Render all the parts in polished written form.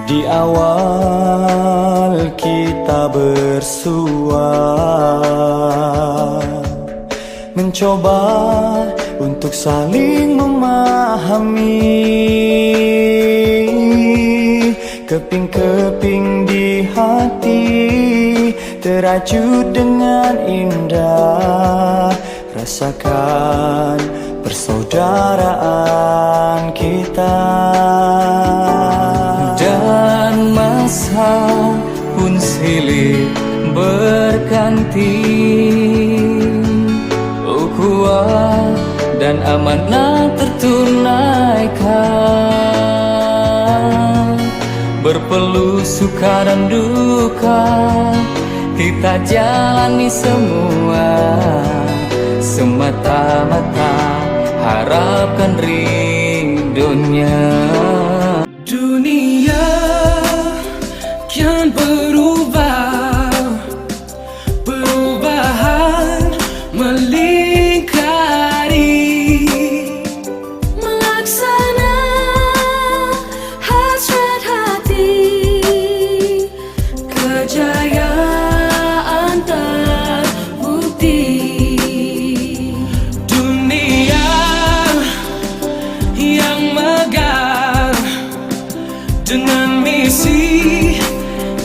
Di awal kita bersua, mencoba untuk saling memahami. Keping-keping di hati terajut dengan indah. Rasakan persaudaraan kita. Dan masa pun silih berganti, ukhuwah dan amanah tertunaikan. Berpeluh suka dan duka, kita jalani semua. Semata-mata harapkan ridhonya. Dunia kian berubah, perubahan melingkari, melaksana hasrat hati, kejayaan terbukti. dunia yang megah dengan misi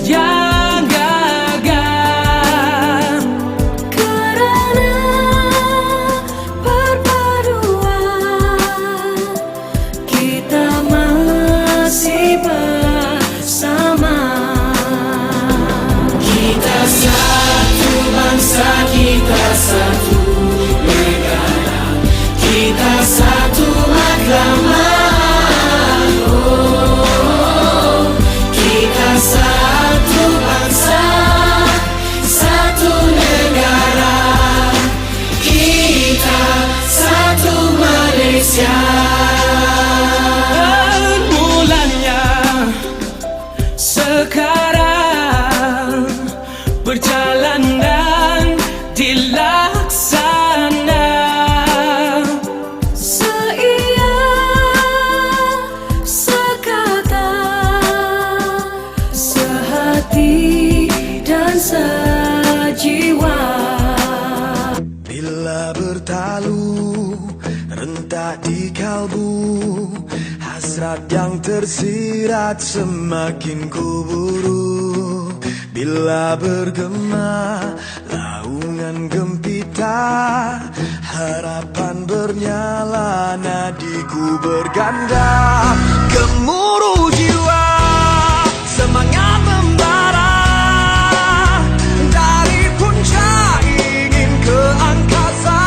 yang gagah. Kerana perpaduan kita masih bersama. Kita satu bangsa, kita satu negara, kita satu agama. Oh, kita satu bangsa, satu negara, kita satu Malaysia. Mulanya sekarang berjalan dan dilaksana. Seia, sekata, sehati dan sejiwa. Bila bertalu rentak di kalbu, hasrat yang tersirat semakin kuburu. Bila bergema laungan gempita, harapan bernyala, nadiku berganda. Gemuruh jiwa, semangat membara, dari puncak ingin ke angkasa.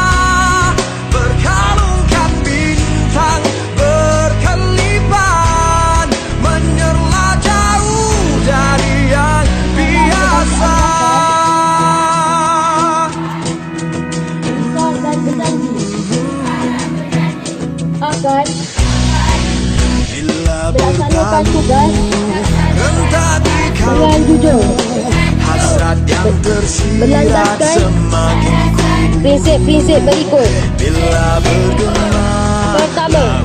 Berkalungkan bintang berkelipan, menyerlah jauh dari yang biasa. Akan Bila melaksanakan bertalu tugas rentak di dengan kalbu, jujur, hasrat yang tersirat berlandaskan semakin kubur. prinsip-prinsip berikut. Bila bergema Pertama,